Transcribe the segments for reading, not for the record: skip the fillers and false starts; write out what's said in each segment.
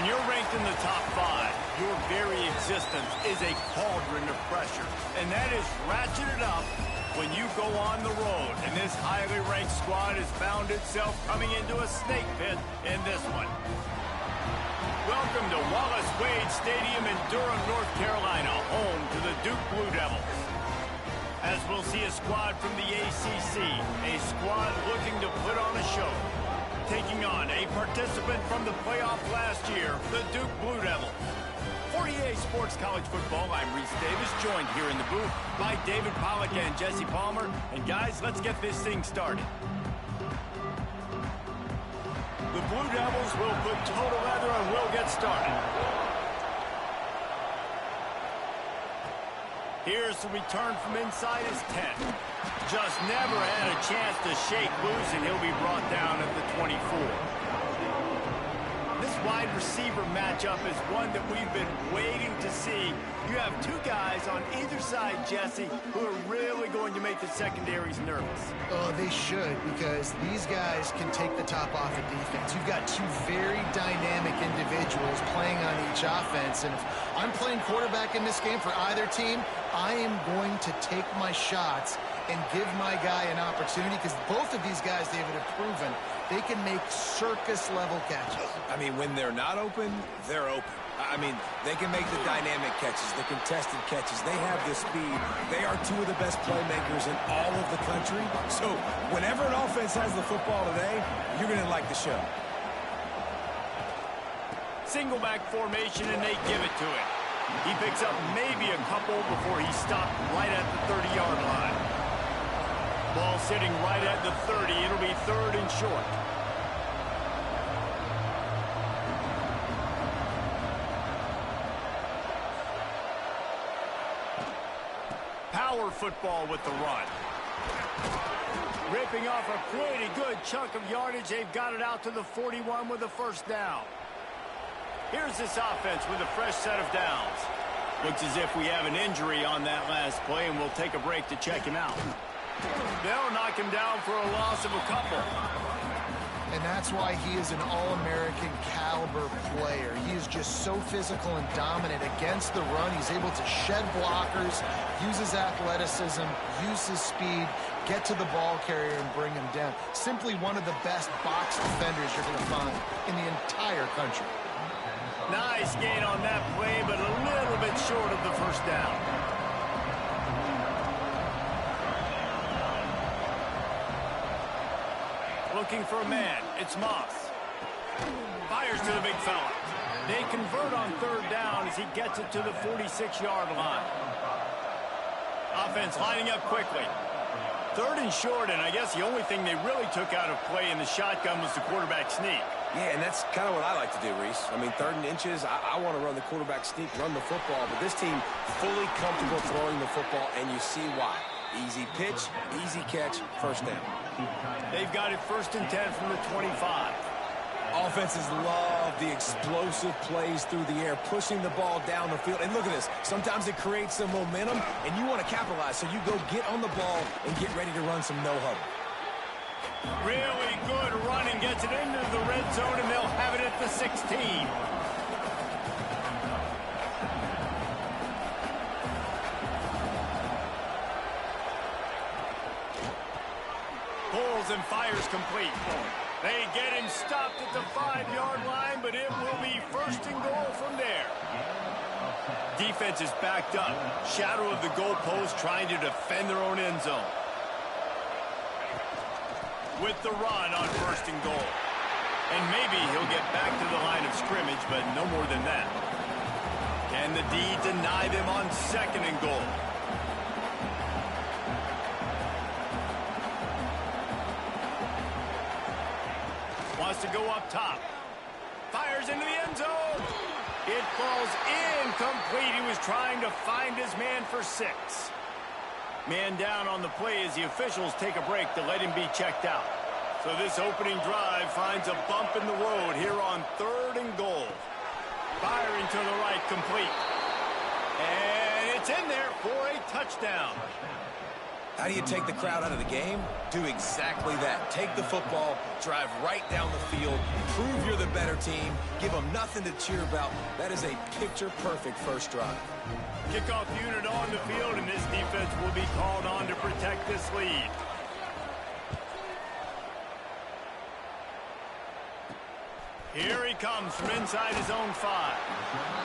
When you're ranked in the top 5, your very existence is a cauldron of pressure. And that is ratcheted up when you go on the road. And this highly ranked squad has found itself coming into a snake pit in this one. Welcome to Wallace Wade Stadium in Durham, North Carolina, home to the Duke Blue Devils. As we'll see a squad from the ACC, a squad looking to put on a show. Taking on a participant from the playoff last year, the Duke Blue Devils. For EA Sports College Football, I'm Reese Davis, joined here in the booth by David Pollack and Jesse Palmer. And guys, let's get this thing started. The Blue Devils will put total leather and we'll get started. Here's the return from inside his 10. Just never had a chance to shake loose, and he'll be brought down at the 24. This wide receiver matchup is one that we've been waiting to see. You have two guys on either side, Jesse, who are really going to make the secondaries nervous. Oh, they should, because these guys can take the top off of defense. You've got two very dynamic individuals playing on each offense, and if I'm playing quarterback in this game for either team, I am going to take my shots and give my guy an opportunity, because both of these guys, David, have proven they can make circus-level catches. I mean, when they're not open, they're open. I mean, they can make the dynamic catches, the contested catches. They have the speed. They are two of the best playmakers in all of the country. So whenever an offense has the football today, you're going to like the show. Single back formation, and they give it to him. He picks up maybe a couple before he stopped right at the 30-yard line. Ball sitting right at the 30. It'll be third and short. Power football with the run. Ripping off a pretty good chunk of yardage. They've got it out to the 41 with a first down. Here's this offense with a fresh set of downs. Looks as if we have an injury on that last play, and we'll take a break to check him out. They'll knock him down for a loss of a couple. And that's why he is an All-American caliber player. He is just so physical and dominant against the run. He's able to shed blockers, use his athleticism, use his speed, get to the ball carrier and bring him down. Simply one of the best box defenders you're going to find in the entire country. Nice gain on that play, but a little bit short of the first down. Looking for a man. It's Moss. Fires to the big fella. They convert on third down as he gets it to the 46-yard line. Offense lining up quickly. Third and short, and I guess the only thing they really took out of play in the shotgun was the quarterback sneak. Yeah, and that's kind of what I like to do, Reese. I mean, third and inches, I want to run the quarterback sneak, run the football, but this team fully comfortable throwing the football, and you see why. Easy pitch, easy catch, first down. They've got it first and 10 from the 25. Offenses love the explosive plays through the air, pushing the ball down the field. And look at this. Sometimes it creates some momentum, and you want to capitalize. So you go get on the ball and get ready to run some no-huddle. Really good running, gets it into the red zone, and they'll have it at the 16. Pulls and fires complete. They get him stopped at the 5-yard line, but it will be first and goal from there. Defense is backed up. Shadow of the goalpost, trying to defend their own end zone. With the run on first and goal. And maybe he'll get back to the line of scrimmage, but no more than that. And the D deny them on second and goal. Wants to go up top. Fires into the end zone. It falls incomplete. He was trying to find his man for 6. Man down on the play as the officials take a break to let him be checked out. So this opening drive finds a bump in the road here on third and goal. Firing to the right, complete. And it's in there for a touchdown. How do you take the crowd out of the game? Do exactly that. Take the football, drive right down the field, prove you're the better team, give them nothing to cheer about. That is a picture-perfect first drive. Kickoff unit on the field, and this defense will be called on to protect this lead. Here he comes from inside his own 5.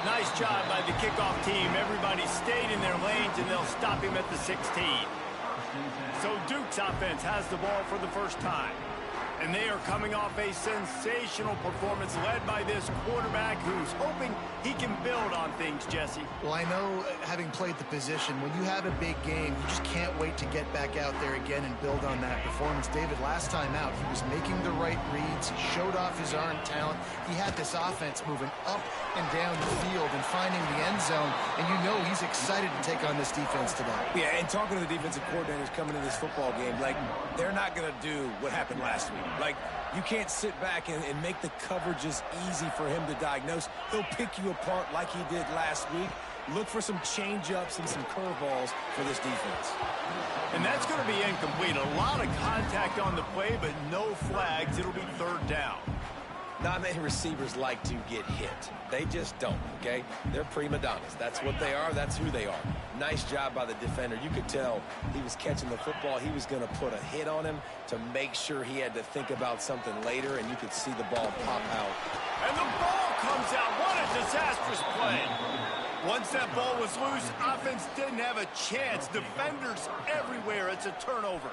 Nice job by the kickoff team. Everybody stayed in their lanes, and they'll stop him at the 16. So Duke's offense has the ball for the first time. And they are coming off a sensational performance led by this quarterback who's hoping he can build on things, Jesse. Well, I know, having played the position, when you have a big game, you just can't wait to get back out there again and build on that performance. David, last time out, he was making the right reads. He showed off his arm talent. He had this offense moving up and down the field and finding the end zone. And you know he's excited to take on this defense today. Yeah, and talking to the defensive coordinators coming into this football game, like, they're not going to do what happened last week. Like, you can't sit back and make the coverages easy for him to diagnose. He'll pick you apart like he did last week. Look for some change-ups and some curveballs for this defense. And that's going to be incomplete. A lot of contact on the play, but no flags. It'll be third down. Not many receivers like to get hit. They just don't, okay? They're prima donnas. That's what they are. That's who they are. Nice job by the defender. You could tell he was catching the football. He was going to put a hit on him to make sure he had to think about something later, and you could see the ball pop out. And the ball comes out. What a disastrous play. Once that ball was loose, offense didn't have a chance. Defenders everywhere. It's a turnover.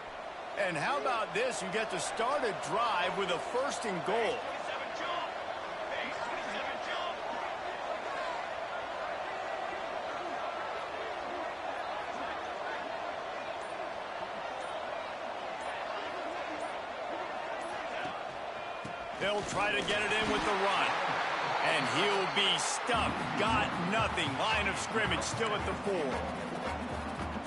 And how about this? You get to start a drive with a first and goal. They'll try to get it in with the run. And he'll be stuck. Got nothing. Line of scrimmage still at the 4.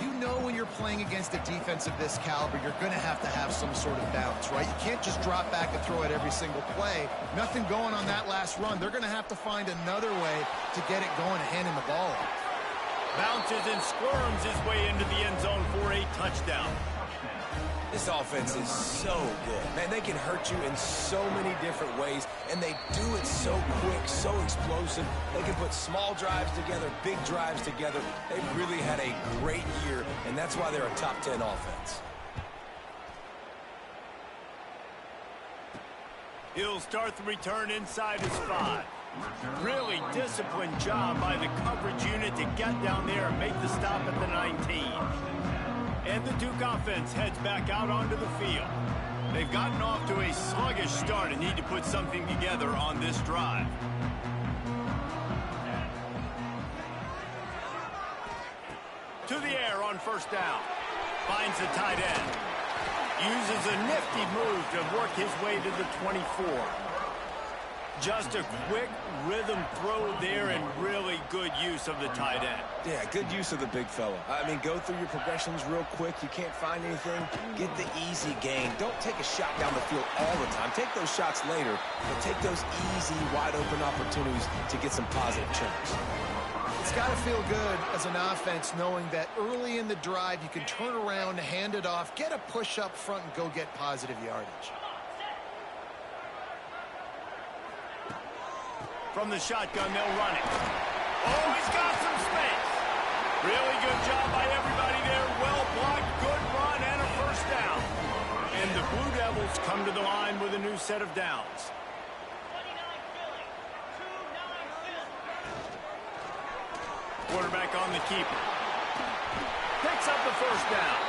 You know when you're playing against a defense of this caliber, you're going to have some sort of balance, right? You can't just drop back and throw it every single play. Nothing going on that last run. They're going to have to find another way to get it going and handing the ball off. Bounces and squirms his way into the end zone for a touchdown. This offense is so good. Man, they can hurt you in so many different ways, and they do it so quick, so explosive. They can put small drives together, big drives together. They've really had a great year, and that's why they're a top 10 offense. He'll start the return inside his 5. Really disciplined job by the coverage unit to get down there and make the stop at the 19. And the Duke offense heads back out onto the field. They've gotten off to a sluggish start and need to put something together on this drive. To the air on first down. Finds the tight end. Uses a nifty move to work his way to the 24. Just a quick rhythm throw there and really good use of the tight end. Yeah, good use of the big fella. I mean, go through your progressions real quick. You can't find anything. Get the easy gain. Don't take a shot down the field all the time. Take those shots later, but take those easy, wide-open opportunities to get some positive chunks. It's got to feel good as an offense knowing that early in the drive you can turn around, hand it off, get a push up front, and go get positive yardage. From the shotgun, they'll run it. Oh, he's got some space. Really good job by everybody there. Well blocked, good run, and a first down. And the Blue Devils come to the line with a new set of downs. Quarterback on the keeper. Picks up the first down.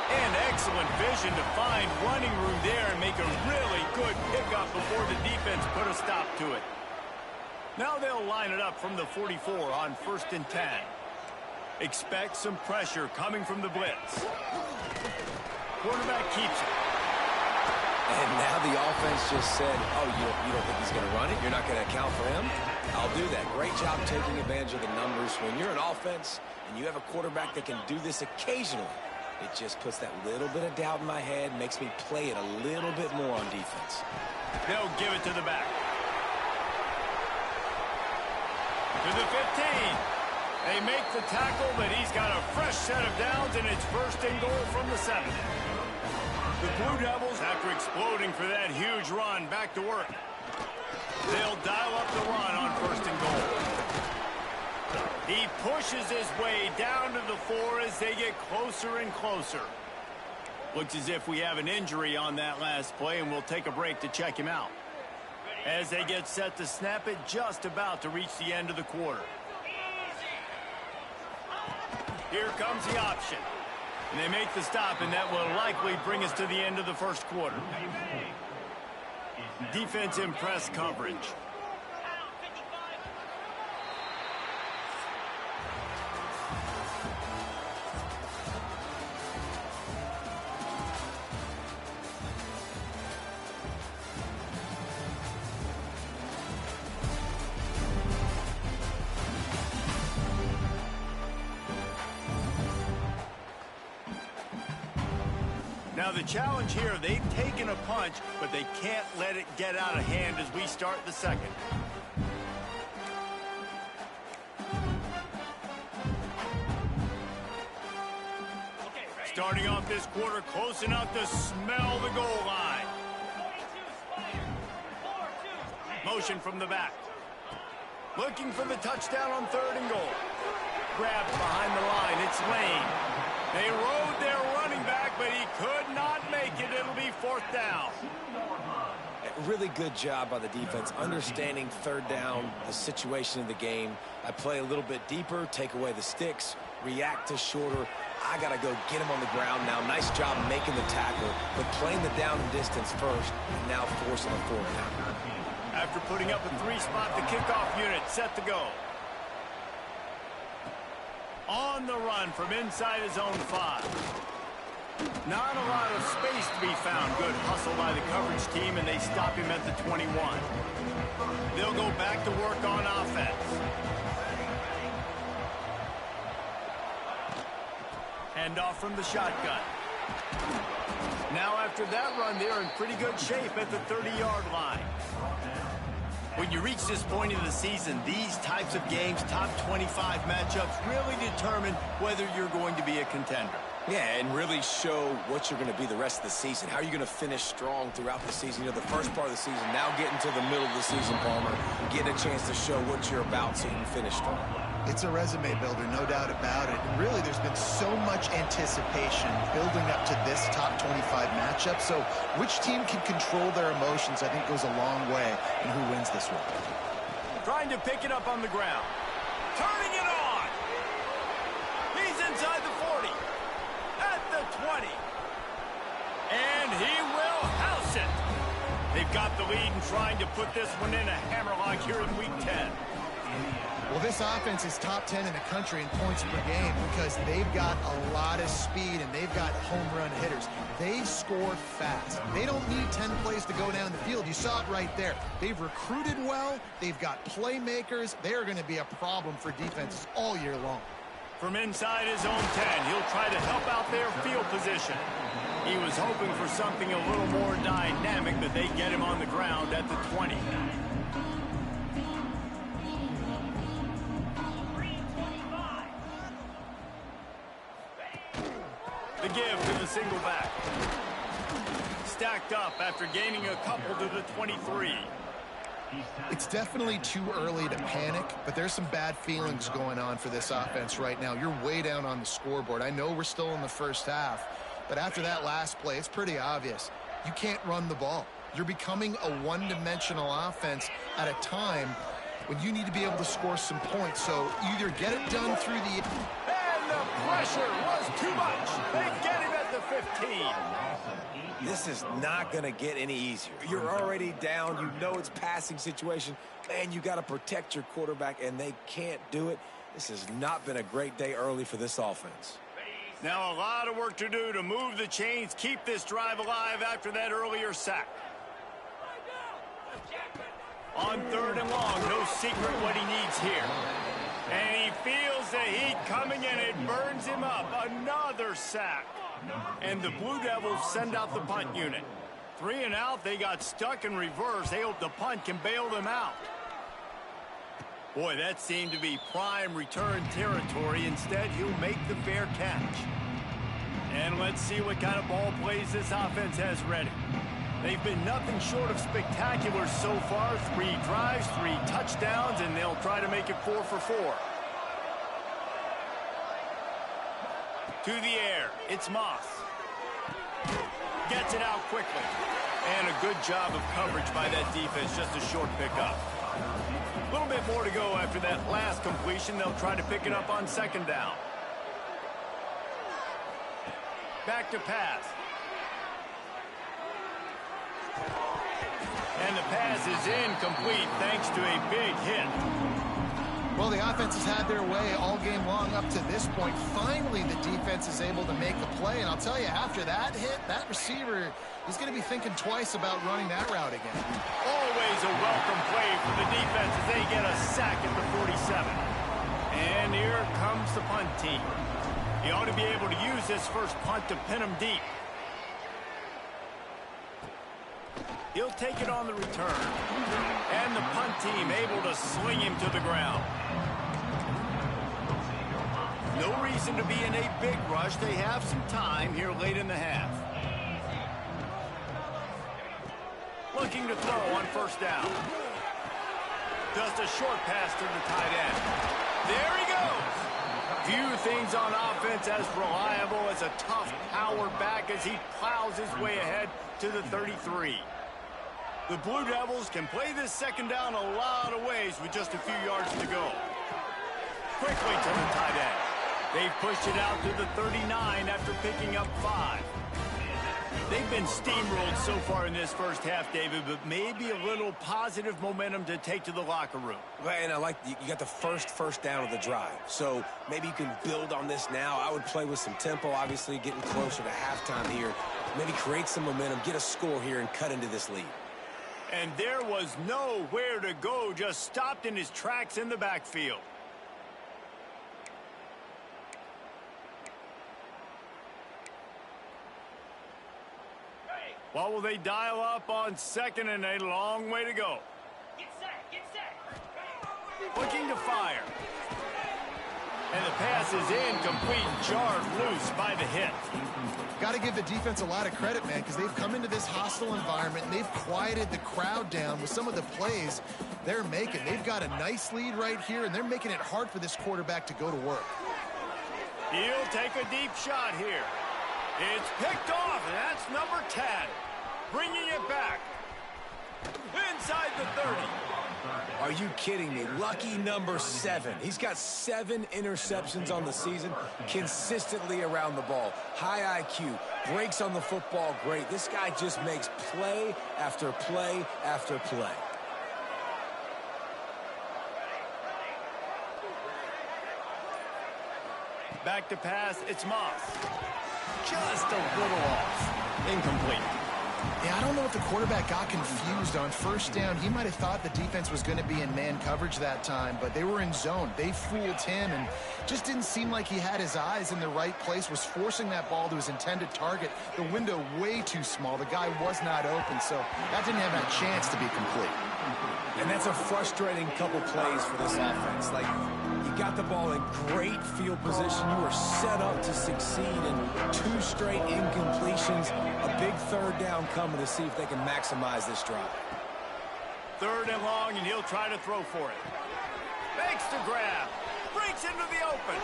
And excellent vision to find running room there and make a really good pickup before the defense put a stop to it. Now they'll line it up from the 44 on 1st and 10. Expect some pressure coming from the blitz. Quarterback keeps it. And now the offense just said, oh, you don't think he's going to run it? You're not going to account for him? I'll do that. Great job taking advantage of the numbers. When you're an offense and you have a quarterback that can do this occasionally, it just puts that little bit of doubt in my head, makes me play it a little bit more on defense. They'll give it to the back. To the 15. They make the tackle, but he's got a fresh set of downs, and it's first and goal from the 7. The Blue Devils, after exploding for that huge run, back to work. They'll dial up the run on first and goal. He pushes his way down to the 4 as they get closer and closer. Looks as if we have an injury on that last play, and we'll take a break to check him out. As they get set to snap it, just about to reach the end of the quarter. Here comes the option. And they make the stop, and that will likely bring us to the end of the first quarter. Defense in press coverage. Now the challenge here, they've taken a punch, but they can't let it get out of hand as we start the second. Starting off this quarter close enough to smell the goal line. Motion from the back. Looking for the touchdown on 3rd and goal. Grabbed behind the line, it's Lane. They rode their running back, but he could not make it. It'll be 4th down. Really good job by the defense, understanding 3rd down, the situation of the game. I play a little bit deeper, take away the sticks, react to shorter. I got to go get him on the ground now. Nice job making the tackle, but playing the down and distance first, and now forcing a 4th down. After putting up a 3-spot, the kickoff unit set to go. On the run from inside his own 5. Not a lot of space to be found. Good hustle by the coverage team, and they stop him at the 21. They'll go back to work on offense. Handoff from the shotgun. Now after that run, they're in pretty good shape at the 30-yard line. When you reach this point in the season, these types of games, top 25 matchups, really determine whether you're going to be a contender. Yeah, and really show what you're going to be the rest of the season. How are you going to finish strong throughout the season? You know, the first part of the season, now getting to the middle of the season, Palmer, getting a chance to show what you're about so you can finish strong. It's a resume builder, no doubt about it. And really, there's been so much anticipation building up to this top 25 matchup. So which team can control their emotions, I think, goes a long way in who wins this one. Trying to pick it up on the ground. Turning it on. He's inside the 40. At the 20. And he will house it. They've got the lead and trying to put this one in a hammerlock here in week 10. Well, this offense is top 10 in the country in points per game because they've got a lot of speed and they've got home run hitters. They score fast. They don't need 10 plays to go down the field. You saw it right there. They've recruited well. They've got playmakers. They're going to be a problem for defenses all year long. From inside his own 10, he'll try to help out their field position. He was hoping for something a little more dynamic, but they get him on the ground at the 20. The give to the single back. Stacked up after gaining a couple to the 23. It's definitely too early to panic, but there's some bad feelings going on for this offense right now. You're way down on the scoreboard. I know we're still in the first half, but after that last play, it's pretty obvious. You can't run the ball. You're becoming a one-dimensional offense at a time when you need to be able to score some points. So either get it done through the... And the pressure was too much. They get him at the 15. This is not going to get any easier. You're already down. You know it's passing situation. Man, you got to protect your quarterback, and they can't do it. This has not been a great day early for this offense. Now a lot of work to do to move the chains, keep this drive alive after that earlier sack. On 3rd and long, no secret what he needs here. And he feels the heat coming, and it burns him up. Another sack. And the Blue Devils send out the punt unit. 3 and out, they got stuck in reverse. They hope the punt can bail them out. Boy, that seemed to be prime return territory. Instead, he'll make the fair catch. And let's see what kind of ball plays this offense has ready. They've been nothing short of spectacular so far. 3 drives, 3 touchdowns, and they'll try to make it 4 for 4. To the air, it's Moss. Gets it out quickly. And a good job of coverage by that defense, just a short pickup. A little bit more to go after that last completion. They'll try to pick it up on 2nd down. Back to pass. And the pass is incomplete thanks to a big hit. Well, the offense has had their way all game long up to this point. Finally, the defense is able to make a play. And I'll tell you, after that hit, that receiver is going to be thinking twice about running that route again. Always a welcome play for the defense as they get a sack at the 47. And here comes the punt team. He ought to be able to use this first punt to pin him deep. He'll take it on the return. And the punt team able to sling him to the ground. No reason to be in a big rush. They have some time here late in the half. Looking to throw on 1st down. Just a short pass to the tight end. There he goes. Few things on offense as reliable as a tough power back as he plows his way ahead to the 33. The Blue Devils can play this 2nd down a lot of ways with just a few yards to go. Quickly to the tight end. They've pushed it out to the 39 after picking up 5. They've been steamrolled so far in this first half, David, but maybe a little positive momentum to take to the locker room. And I like you got the first down of the drive. So maybe you can build on this now. I would play with some tempo, obviously getting closer to halftime here. Maybe create some momentum, get a score here, and cut into this lead. And there was nowhere to go, just stopped in his tracks in the backfield. What will they dial up on 2nd and a long way to go? Get set. Looking to fire. And the pass is incomplete, jarred loose by the hit. Got to give the defense a lot of credit, man, because they've come into this hostile environment and they've quieted the crowd down with some of the plays they're making. They've got a nice lead right here, and they're making it hard for this quarterback to go to work. He'll take a deep shot here. It's picked off, and that's number 10. Bringing it back. Inside the 30. Are you kidding me? Lucky number 7. He's got 7 interceptions on the season, consistently around the ball. High IQ, breaks on the football great. This guy just makes play after play after play. Back to pass, it's Moss. Just a little off. Incomplete. Yeah, I don't know if the quarterback got confused on 1st down. He might have thought the defense was going to be in man coverage that time, but they were in zone. They fooled him and just didn't seem like he had his eyes in the right place, was forcing that ball to his intended target. The window way too small. The guy was not open, so that didn't have a chance to be complete. And that's a frustrating couple plays for this offense. Like, you got the ball in great field position. You were set up to succeed, and 2 straight incompletions. A big 3rd down coming to see if they can maximize this drive. 3rd and long, and he'll try to throw for it. Makes the grab. Breaks into the open.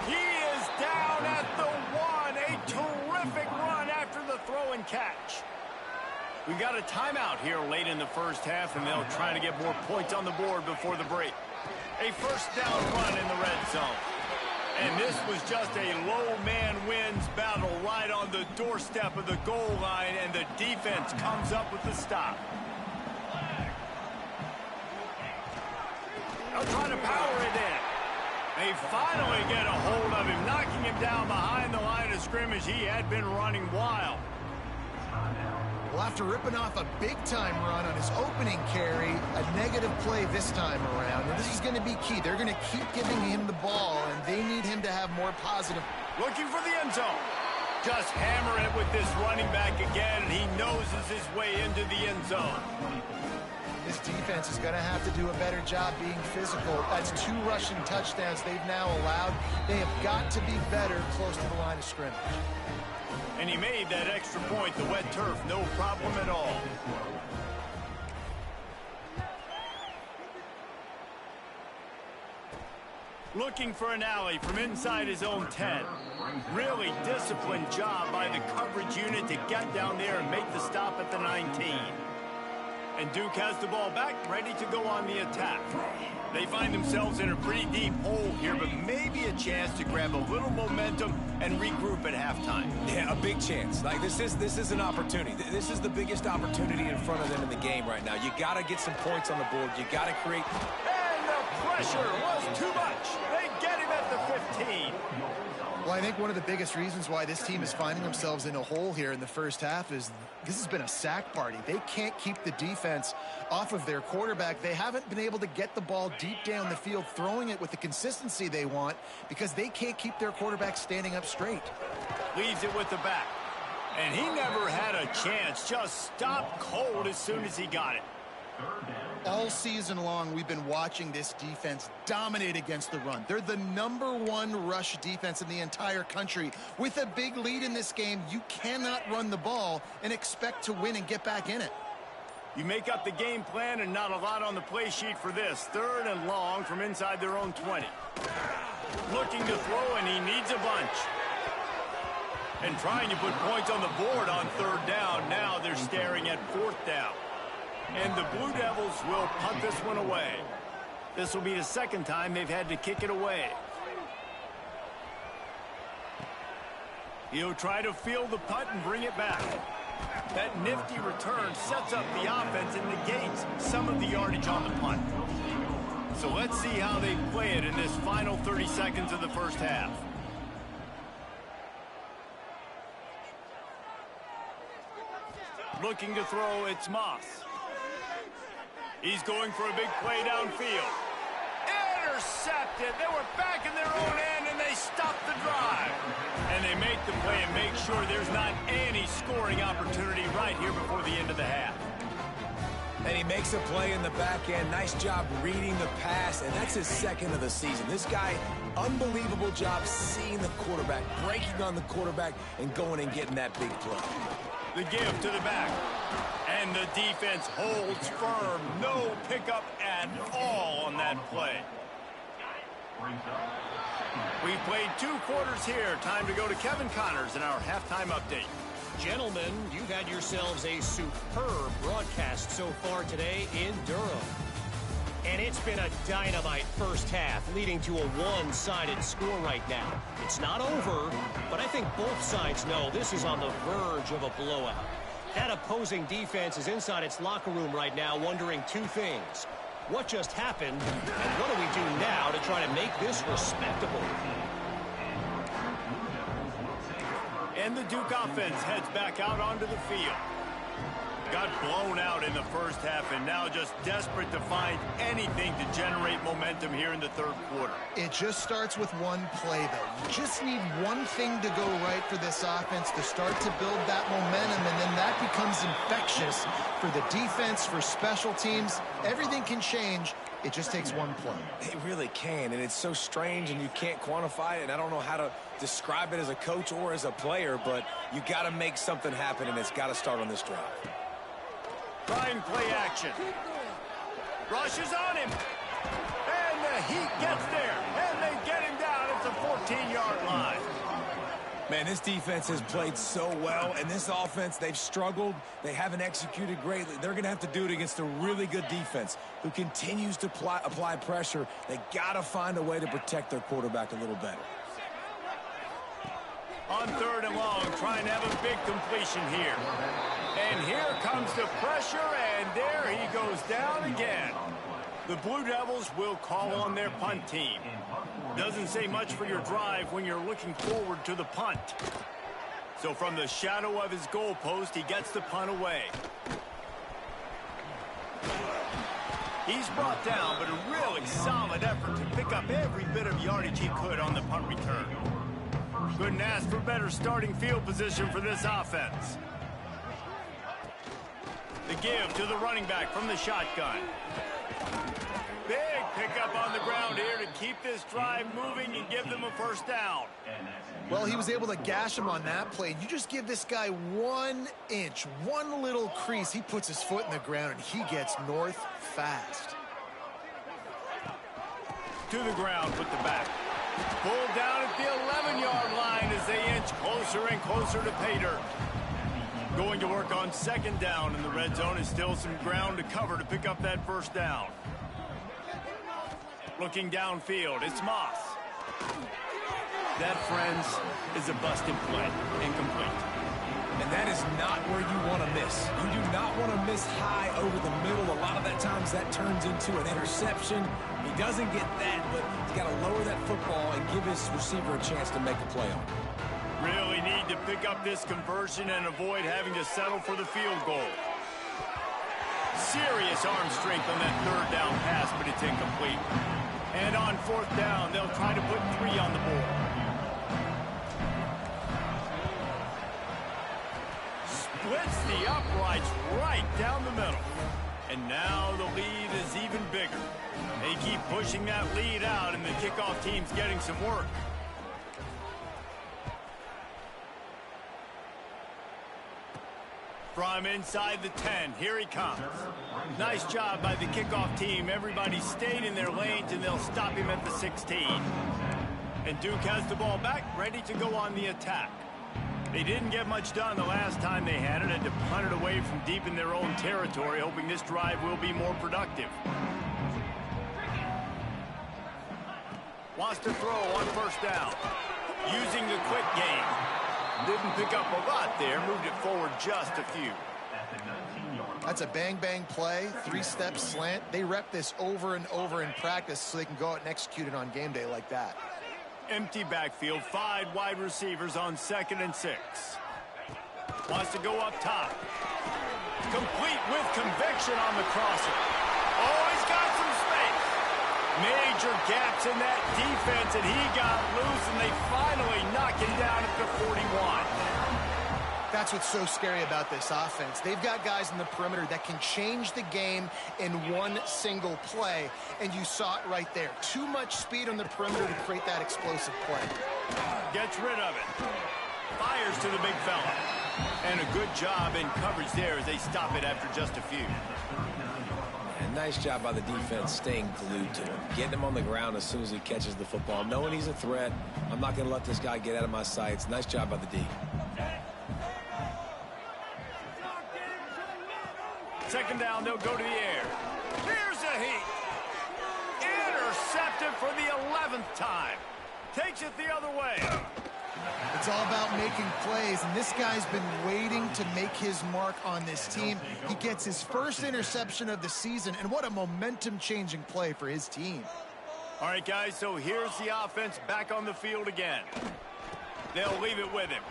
He is down at the 1. A terrific run after the throw and catch. We got a timeout here late in the first half, and they'll try to get more points on the board before the break. A 1st down run in the red zone. And this was just a low man wins battle right on the doorstep of the goal line, and the defense comes up with the stop. They'll try to power it in. They finally get a hold of him, knocking him down behind the line of scrimmage. He had been running wild. Well, after ripping off a big-time run on his opening carry, a negative play this time around. And this is going to be key. They're going to keep giving him the ball, and they need him to have more positive. Looking for the end zone. Just hammer it with this running back again, and he noses his way into the end zone. This defense is going to have to do a better job being physical. That's 2 rushing touchdowns they've now allowed. They have got to be better close to the line of scrimmage. And he made that extra point, the wet turf, no problem at all. Looking for an alley from inside his own 10. Really disciplined job by the coverage unit to get down there and make the stop at the 19. And Duke has the ball back, ready to go on the attack. They find themselves in a pretty deep hole here, but maybe a chance to grab a little momentum and regroup at halftime. Yeah, a big chance. Like, this is an opportunity. This is the biggest opportunity in front of them in the game right now. You got to get some points on the board. You got to create... And the pressure was too much. They get him at the 15. Well, I think one of the biggest reasons why this team is finding themselves in a hole here in the first half is this has been a sack party. They can't keep the defense off of their quarterback. They haven't been able to get the ball deep down the field, throwing it with the consistency they want because they can't keep their quarterback standing up straight. Leaves it with the back. And he never had a chance. Just stopped cold as soon as he got it. All season long, we've been watching this defense dominate against the run. They're the #1 rush defense in the entire country. With a big lead in this game, you cannot run the ball and expect to win and get back in it. You make up the game plan and not a lot on the play sheet for this. 3rd and long from inside their own 20. Looking to throw, and he needs a bunch. And trying to put points on the board on 3rd down. Now they're staring at 4th down. And the Blue Devils will punt this one away. This will be the 2nd time they've had to kick it away. He'll try to field the punt and bring it back. That nifty return sets up the offense and negates some of the yardage on the punt. So let's see how they play it in this final 30 seconds of the first half. Looking to throw, it's Moss. He's going for a big play downfield. Intercepted. They were back in their own end, and they stopped the drive. And they make the play and make sure there's not any scoring opportunity right here before the end of the half. And he makes a play in the back end. Nice job reading the pass, and that's his 2nd of the season. This guy, unbelievable job seeing the quarterback, breaking on the quarterback, and going and getting that big play. The give to the back. And the defense holds firm. No pickup at all on that play. We've played 2 quarters here. Time to go to Kevin Connors in our halftime update. Gentlemen, you've had yourselves a superb broadcast so far today in Durham. And it's been a dynamite first half, leading to a one-sided score right now. It's not over, but I think both sides know this is on the verge of a blowout. That opposing defense is inside its locker room right now wondering 2 things. What just happened, and what do we do now to try to make this respectable? And the Duke offense heads back out onto the field. Got blown out in the first half and now just desperate to find anything to generate momentum here in the 3rd quarter. It just starts with one play, though. You just need one thing to go right for this offense to start to build that momentum, and then that becomes infectious for the defense, for special teams. Everything can change. It just takes one play. It really can, and it's so strange, and you can't quantify it, and I don't know how to describe it as a coach or as a player, but you got to make something happen, and it's got to start on this drive. Trying play action. Rushes on him. And the Heat gets there. And they get him down at the 14-yard line. Man, this defense has played so well, and this offense, they've struggled. They haven't executed greatly. They're going to have to do it against a really good defense who continues to apply pressure. They got to find a way to protect their quarterback a little better. On 3rd and long, trying to have a big completion here. And here comes the pressure, and there he goes down again. The Blue Devils will call on their punt team. Doesn't say much for your drive when you're looking forward to the punt. So from the shadow of his goalpost, he gets the punt away. He's brought down, but a really solid effort to pick up every bit of yardage he could on the punt return. Couldn't ask for better starting field position for this offense. The give to the running back from the shotgun. Big pickup on the ground here to keep this drive moving and give them a first down. Well, he was able to gash him on that play. You just give this guy 1 inch, one little crease. He puts his foot in the ground, and he gets north fast. To the ground with the back. Pulled down at the 11-yard line as they inch closer and closer to pay dirt. Going to work on second down in the red zone is still some ground to cover to pick up that first down. Looking downfield, it's Moss. That, friends, is a busted play. Incomplete. And that is not where you want to miss. You do not want to miss high over the middle. A lot of that times that turns into an interception. He doesn't get that, but he's got to lower that football and give his receiver a chance to make a play on it. Really need to pick up this conversion and avoid having to settle for the field goal. Serious arm strength on that third down pass, but it's incomplete. And on fourth down, they'll try to put 3 on the board. Splits the uprights right down the middle. And now the lead is even bigger. They keep pushing that lead out, and the kickoff team's getting some work. From inside the 10, here he comes. Nice job by the kickoff team. Everybody stayed in their lanes, and they'll stop him at the 16. And Duke has the ball back, ready to go on the attack. They didn't get much done the last time they had it. Had to punt it away from deep in their own territory, hoping this drive will be more productive. Wants to throw on first down. Using the quick game. Didn't pick up a lot there. Moved it forward just a few. That's a bang-bang play, 3-step slant. They rep this over and over in practice so they can go out and execute it on game day like that. Empty backfield, 5 wide receivers on 2nd and 6. Wants to go up top. Complete with conviction on the crosser. Oh, he's got some space. Major gaps in that defense, and he got loose, and they finally knock him down at the 41. That's what's so scary about this offense. They've got guys in the perimeter that can change the game in one single play, and you saw it right there. Too much speed on the perimeter to create that explosive play. Gets rid of it. Fires to the big fella. And a good job in coverage there as they stop it after just a few. And nice job by the defense staying glued to him. Getting him on the ground as soon as he catches the football. Knowing he's a threat. I'm not going to let this guy get out of my sights. Nice job by the D. Second down, they'll go to the air. Here's a heat. Intercepted for the 11th time. Takes it the other way. It's all about making plays, and this guy's been waiting to make his mark on this team. He gets his first interception of the season, and what a momentum-changing play for his team. All right, guys, so here's the offense back on the field again. They'll leave it with him.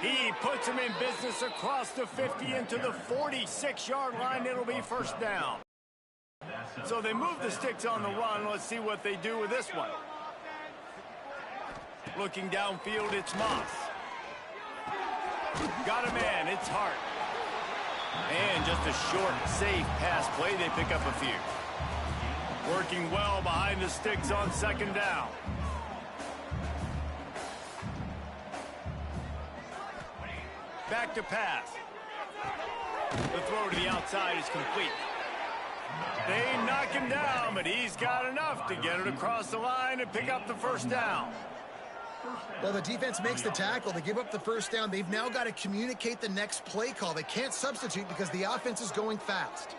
He puts him in business across the 50 into the 46-yard line. It'll be first down. So they move the sticks on the run. Let's see what they do with this one. Looking downfield, it's Moss. Got a man, it's Hart. And just a short, safe pass play. They pick up a few. Working well behind the sticks on second down. Back to pass. The throw to the outside is complete. They knock him down, but he's got enough to get it across the line and pick up the first down. Well, the defense makes the tackle. They give up the first down. They've now got to communicate the next play call. They can't substitute because the offense is going fast.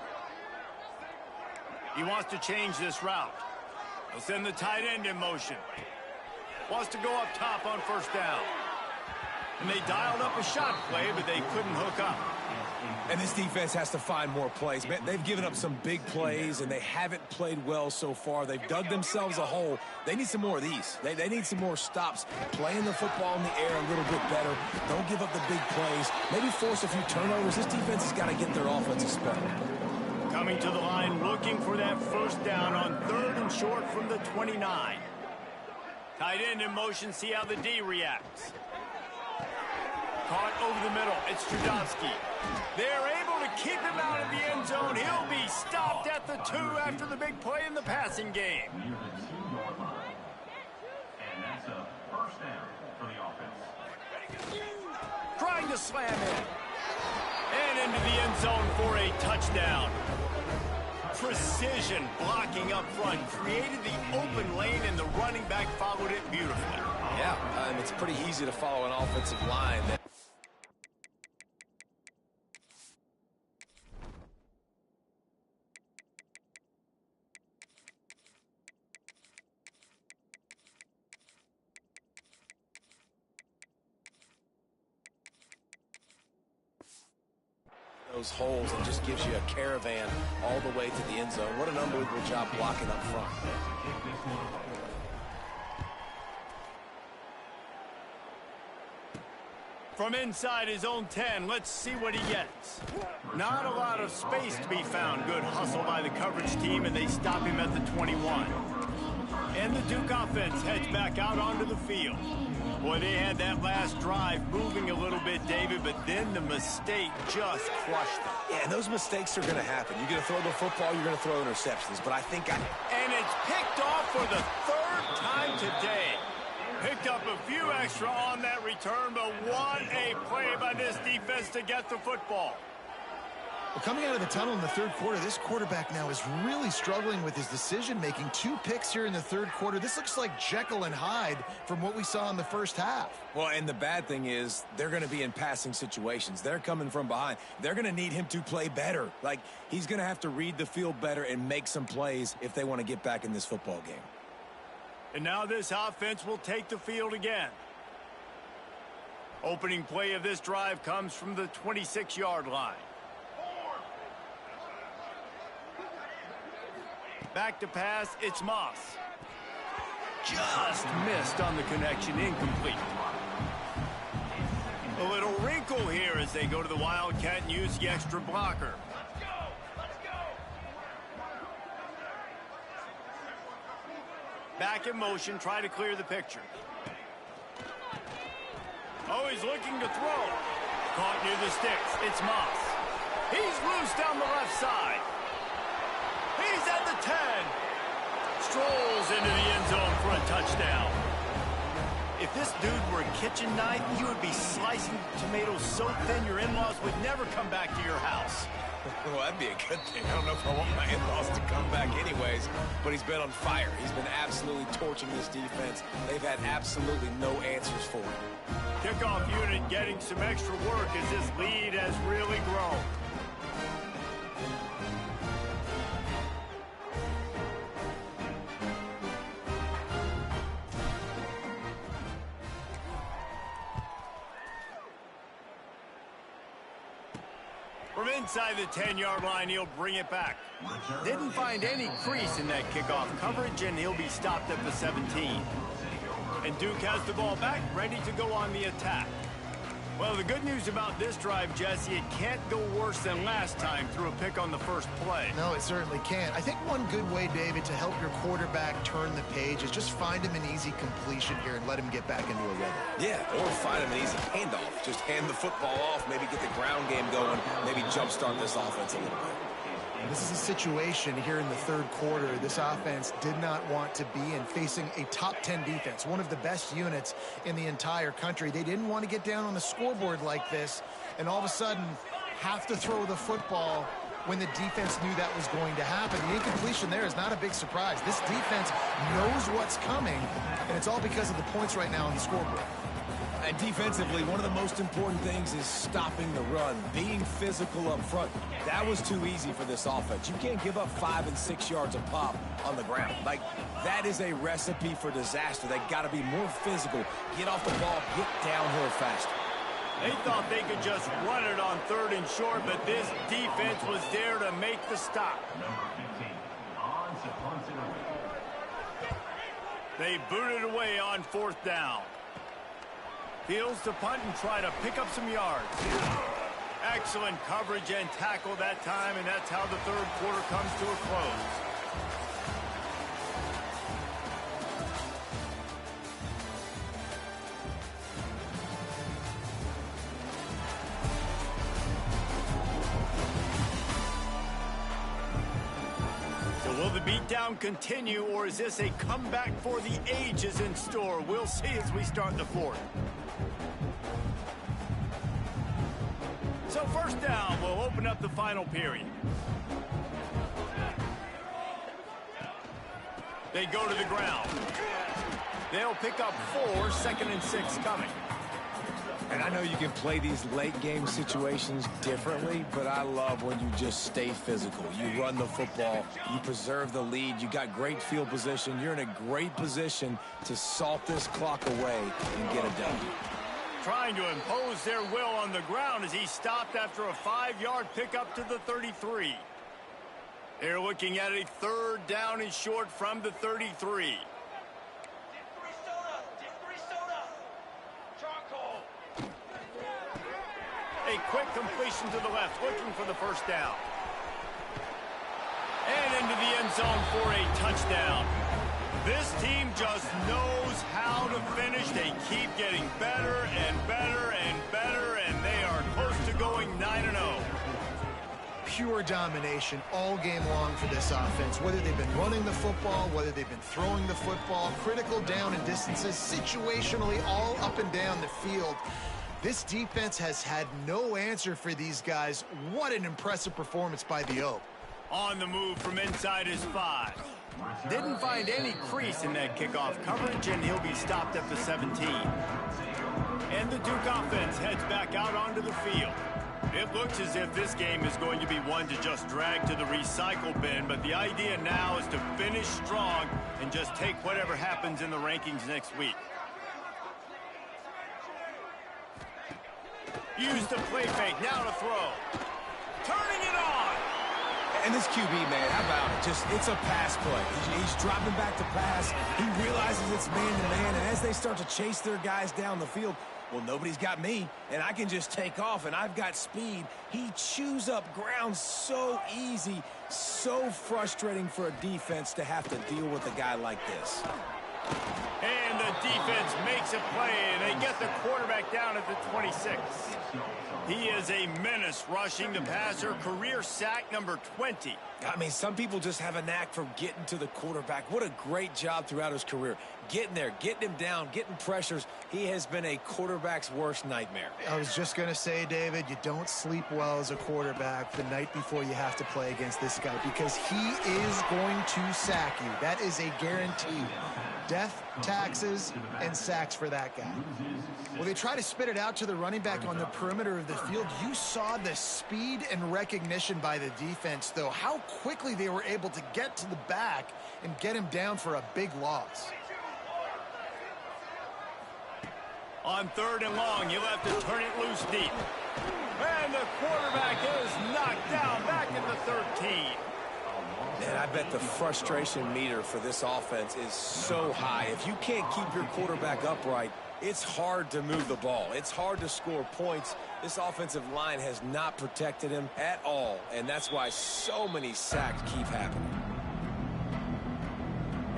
He wants to change this route. He'll send the tight end in motion. Wants to go up top on first down. And they dialed up a shot play, but they couldn't hook up. And this defense has to find more plays. Man, they've given up some big plays, and they haven't played well so far. They've dug themselves a hole. They need some more of these. They need some more stops. Playing the football in the air a little bit better. Don't give up the big plays. Maybe force a few turnovers. This defense has got to get their offensive spell. Coming to the line, looking for that first down on 3rd and short from the 29. Tight end in motion, see how the D reacts. Caught over the middle, it's Trudovsky. They're able to keep him out of the end zone. He'll be stopped at the 2 after the big play in the passing game. And that's a first down for the offense. Trying to slam in. And into the end zone for a touchdown. Precision blocking up front. Created the open lane, and the running back followed it beautifully. Yeah, it's pretty easy to follow an offensive line that those holes and just gives you a caravan all the way to the end zone. What an unbelievable job blocking up front. From inside his own 10, let's see what he gets. Not a lot of space to be found. Good hustle by the coverage team, and they stop him at the 21. And the Duke offense heads back out onto the field. Boy, they had that last drive moving a little bit, David, but then the mistake just crushed them. Yeah, and those mistakes are going to happen. You're going to throw the football, you're going to throw interceptions. But I think And it's picked off for the 3rd time today. Picked up a few extra on that return, but what a play by this defense to get the football. Well, coming out of the tunnel in the 3rd quarter, this quarterback now is really struggling with his decision-making. 2 picks here in the 3rd quarter. This looks like Jekyll and Hyde from what we saw in the first half. Well, and the bad thing is they're going to be in passing situations. They're coming from behind. They're going to need him to play better. Like, he's going to have to read the field better and make some plays if they want to get back in this football game. And now this offense will take the field again. Opening play of this drive comes from the 26-yard line. Back to pass, it's Moss. Just missed on the connection, incomplete. A little wrinkle here as they go to the Wildcat and use the extra blocker. Back in motion, try to clear the picture. Oh, he's looking to throw. Caught near the sticks, it's Moss. He's loose down the left side. He's at the 10. Strolls into the end zone for a touchdown. If this dude were a kitchen knife, you would be slicing tomatoes so thin your in-laws would never come back to your house. Well, that'd be a good thing. I don't know if I want my in-laws to come back anyways, but he's been on fire. He's been absolutely torching this defense. They've had absolutely no answers for him. Kickoff unit getting some extra work as this lead has really grown. From inside the 10-yard line, he'll bring it back. Didn't find any crease in that kickoff coverage, and he'll be stopped at the 17. And Duke has the ball back, ready to go on the attack. Well, the good news about this drive, Jesse, it can't go worse than last time through a pick on the first play. No, it certainly can't. I think one good way, David, to help your quarterback turn the page is just find him an easy completion here and let him get back into a rhythm. Yeah, or find him an easy handoff. Just hand the football off, maybe get the ground game going, maybe jumpstart this offense a little bit. This is a situation here in the 3rd quarter this offense did not want to be in, facing a top 10 defense, one of the best units in the entire country. They didn't want to get down on the scoreboard like this and all of a sudden have to throw the football when the defense knew that was going to happen. The incompletion there is not a big surprise. This defense knows what's coming, and it's all because of the points right now on the scoreboard. And defensively, one of the most important things is stopping the run, being physical up front. That was too easy for this offense. You can't give up 5 and 6 yards a pop on the ground. Like, that is a recipe for disaster. They got to be more physical, get off the ball, get downhill faster. They thought they could just run it on 3rd and short, but this defense was there to make the stop. They booted away on 4th down. Fields to punt and try to pick up some yards. Excellent coverage and tackle that time, and that's how the 3rd quarter comes to a close. beatdown continue, or is this a comeback for the ages in store? We'll see as we start the fourth. So first down, we'll open up the final period. They go to the ground. They'll pick up 4, 2nd and 6 coming. And I know you can play these late game situations differently, but I love when you just stay physical. You run the football, you preserve the lead, you got great field position, you're in a great position to salt this clock away and get it done. Trying to impose their will on the ground as he stopped after a 5-yard pickup to the 33. They're looking at a 3rd down and short from the 33. A quick completion to the left, looking for the first down. And into the end zone for a touchdown. This team just knows how to finish. They keep getting better and better and better, and they are close to going 9-0. Pure domination all game long for this offense. Whether they've been running the football, whether they've been throwing the football, critical down and distances, situationally all up and down the field. This defense has had no answer for these guys. What an impressive performance by the Oak. On the move from inside his 5. Didn't find any crease in that kickoff coverage, and he'll be stopped at the 17. And the Duke offense heads back out onto the field. It looks as if this game is going to be one to just drag to the recycle bin, but the idea now is to finish strong and just take whatever happens in the rankings next week. Use the play fake, now to throw. Turning it on. And this QB, man, how about it? It's a pass play. He's dropping back to pass. He realizes it's man-to-man, and as they start to chase their guys down the field, well, nobody's got me, and I can just take off, and I've got speed. He chews up ground so easy, so frustrating for a defense to have to deal with a guy like this. And the defense makes a play, and they get the quarterback down at the 26. He is a menace rushing the passer, career sack number 20. I mean, some people just have a knack for getting to the quarterback. What a great job throughout his career. Getting there, getting him down, getting pressures. He has been a quarterback's worst nightmare. I was just going to say, David, you don't sleep well as a quarterback the night before you have to play against this guy because he is going to sack you. That is a guarantee. Death, taxes, and sacks for that guy. Well, they try to spit it out to the running back on the perimeter of the field. You saw the speed and recognition by the defense, though. How quickly they were able to get to the back and get him down for a big loss. On 3rd and long, you'll have to turn it loose deep. And the quarterback is knocked down back at the 13. And I bet the frustration meter for this offense is so high. If you can't keep your quarterback upright, it's hard to move the ball. It's hard to score points. This offensive line has not protected him at all, and that's why so many sacks keep happening.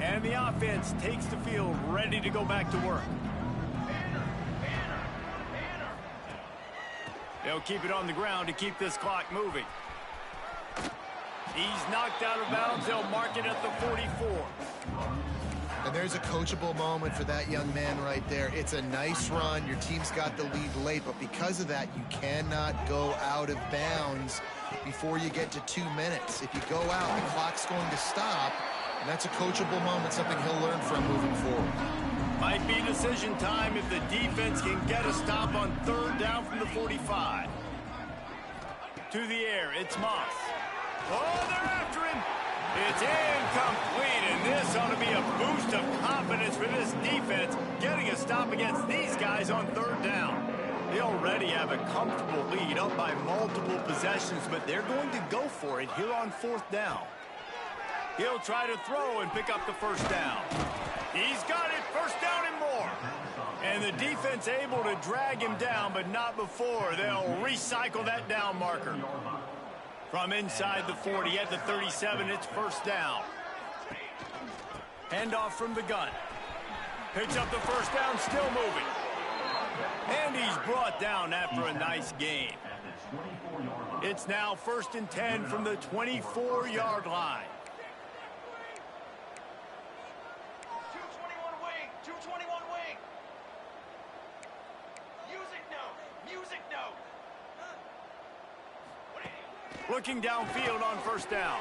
And the offense takes the field ready to go back to work. They'll keep it on the ground to keep this clock moving. He's knocked out of bounds. They'll mark it at the 44. And there's a coachable moment for that young man right there. It's a nice run. Your team's got the lead late, but because of that, you cannot go out of bounds before you get to 2 minutes. If you go out, the clock's going to stop, and that's a coachable moment, something he'll learn from moving forward. Might be decision time if the defense can get a stop on 3rd down from the 45. To the air, it's Moss. Oh, they're after him. It's incomplete, and this ought to be a boost of confidence for this defense, getting a stop against these guys on 3rd down. They already have a comfortable lead up by multiple possessions, but they're going to go for it here on 4th down. He'll try to throw and pick up the first down. He's got it, 1st down and more. And the defense able to drag him down, but not before. They'll recycle that down marker. From inside the 40 at the 37, it's 1st down. Handoff from the gun. Picks up the 1st down, still moving. And he's brought down after a nice gain. It's now 1st and 10 from the 24-yard line. Looking downfield on first down.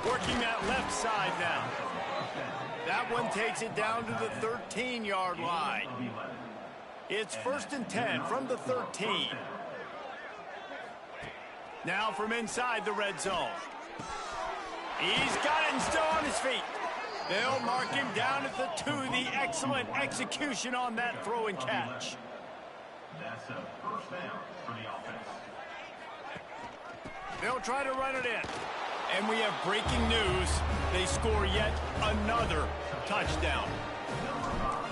Working that left side now. That one takes it down to the 13-yard line. It's 1st and 10 from the 13. Now from inside the red zone. He's got it and still on his feet. They'll mark him down at the 2. The excellent execution on that throw and catch. That's a first down for the offense. They'll try to run it in. And we have breaking news. They score yet another touchdown.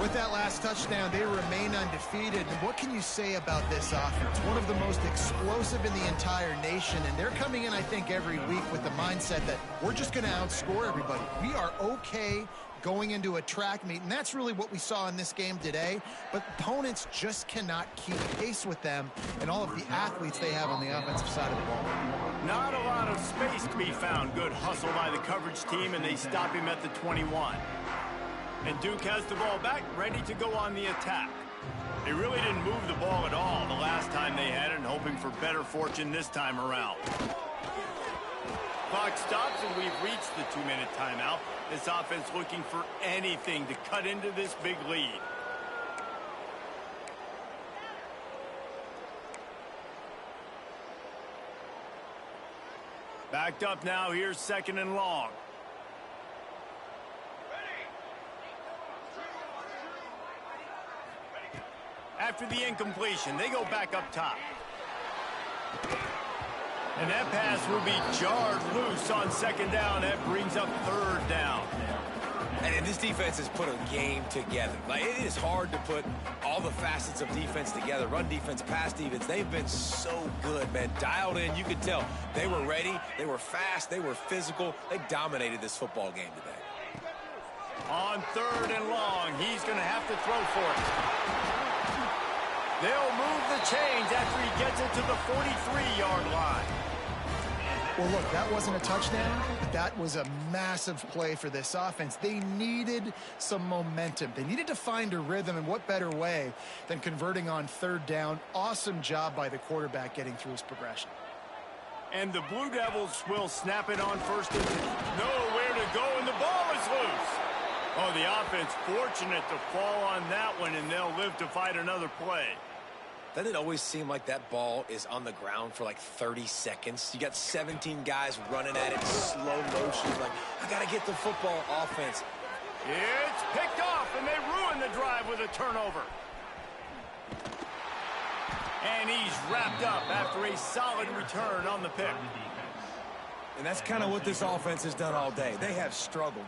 With that last touchdown, they remain undefeated. And what can you say about this offense? One of the most explosive in the entire nation. And they're coming in, I think, every week with the mindset that we're just going to outscore everybody. We are okay going into a track meet. And that's really what we saw in this game today. But opponents just cannot keep pace with them and all of the athletes they have on the offensive side of the ball. Not a lot of space to be found. Good hustle by the coverage team, and they stop him at the 21. And Duke has the ball back, ready to go on the attack. They really didn't move the ball at all the last time they had it, and hoping for better fortune this time around. Clock stops, and we've reached the 2-minute timeout. This offense looking for anything to cut into this big lead. Backed up now. Here's 2nd and long. After the incompletion, they go back up top. And that pass will be jarred loose on 2nd down. That brings up 3rd down. And this defense has put a game together. Like, it is hard to put all the facets of defense together. Run defense, pass defense. They've been so good, man. Dialed in. You could tell they were ready. They were fast. They were physical. They dominated this football game today. On 3rd and long, he's going to have to throw for it. They'll move the chains after he gets it to the 43-yard line. Well, look, that wasn't a touchdown, but that was a massive play for this offense. They needed some momentum. They needed to find a rhythm, and what better way than converting on 3rd down. Awesome job by the quarterback getting through his progression. And the Blue Devils will snap it on 1st and 10. Nowhere to go, and the ball is loose. Oh, the offense fortunate to fall on that one, and they'll live to fight another play. Doesn't it always seem like that ball is on the ground for like 30 seconds? You got 17 guys running at it, slow motion. Like, I got to get the football. Offense. It's picked off, and they ruin the drive with a turnover. And he's wrapped up after a solid return on the pick. And that's kind of what this offense has done all day. They have struggled.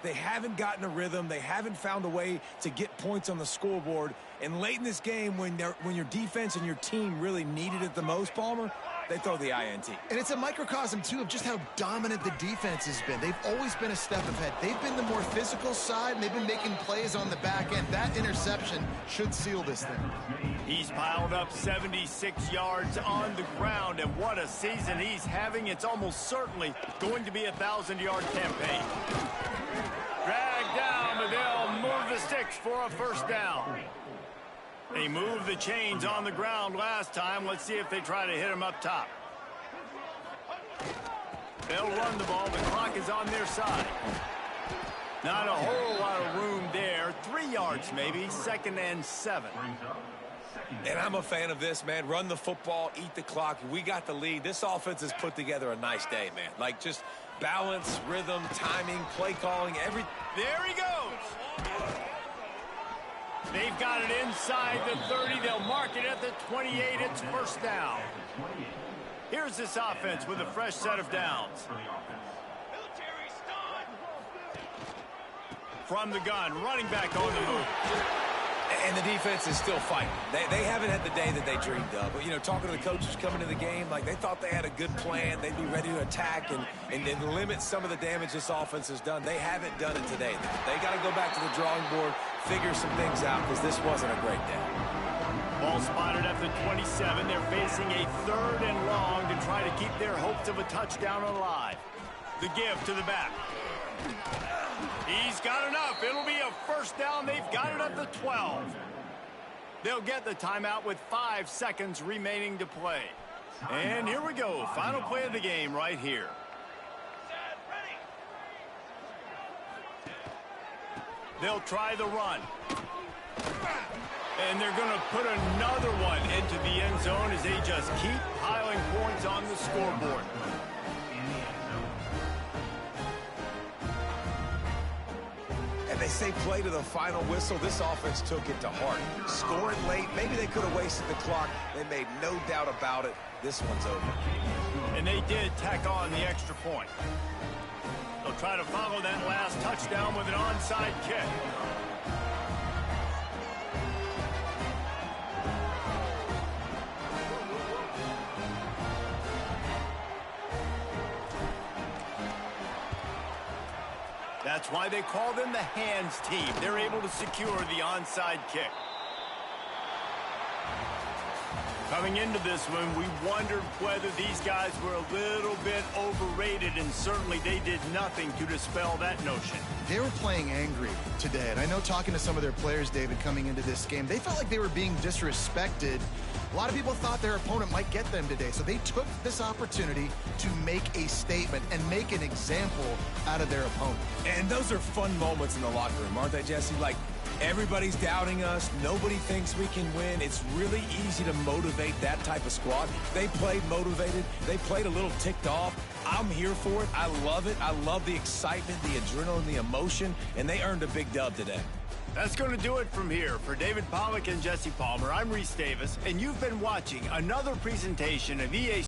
They haven't gotten a rhythm. They haven't found a way to get points on the scoreboard. And late in this game, when your defense and your team really needed it the most, Palmer, they throw the INT. And it's a microcosm, too, of just how dominant the defense has been. They've always been a step ahead. They've been the more physical side, and they've been making plays on the back end. That interception should seal this thing. He's piled up 76 yards on the ground, and what a season he's having. It's almost certainly going to be a 1,000-yard campaign. Dragged down, but they'll move the sticks for a 1st down. They moved the chains on the ground last time. Let's see if they try to hit him up top. They'll run the ball. The clock is on their side. Not a whole lot of room there. 3 yards maybe. 2nd and 7. And I'm a fan of this, man. Run the football, eat the clock. We got the lead. This offense has put together a nice day, man. Like, just balance, rhythm, timing, play calling, everything. There he goes. They've got it inside the 30. They'll mark it at the 28. It's 1st down. Here's this offense with a fresh set of downs. From the gun, running back on the move. And the defense is still fighting. They haven't had the day that they dreamed of. But, you know, talking to the coaches coming to the game, like, they thought they had a good plan. They'd be ready to attack and limit some of the damage this offense has done. They haven't done it today. They got to go back to the drawing board, figure some things out, because this wasn't a great day. Ball spotted at the 27. They're facing a 3rd and long to try to keep their hopes of a touchdown alive. The give to the back. He's got enough. It'll be a 1st down. They've got it at the 12. They'll get the timeout with 5 seconds remaining to play. And here we go. Final play of the game right here. They'll try the run. And they're going to put another one into the end zone as they just keep piling points on the scoreboard. And they say play to the final whistle. This offense took it to heart. Scoring late, maybe they could have wasted the clock. They made no doubt about it. This one's over. And they did tack on the extra point. They'll try to follow that last touchdown with an onside kick. That's why they call them the hands team. They're able to secure the onside kick. Coming into this one, we wondered whether these guys were a little bit overrated, and certainly they did nothing to dispel that notion. They were playing angry today, and I know talking to some of their players, David, coming into this game, they felt like they were being disrespected. A lot of people thought their opponent might get them today, so they took this opportunity to make a statement and make an example out of their opponent. And those are fun moments in the locker room, aren't they, Jesse? Like, everybody's doubting us. Nobody thinks we can win. It's really easy to motivate that type of squad. They played motivated. They played a little ticked off. I'm here for it. I love it. I love the excitement, the adrenaline, the emotion, and they earned a big dub today. That's going to do it from here. For David Pollack and Jesse Palmer, I'm Reese Davis, and you've been watching another presentation of EA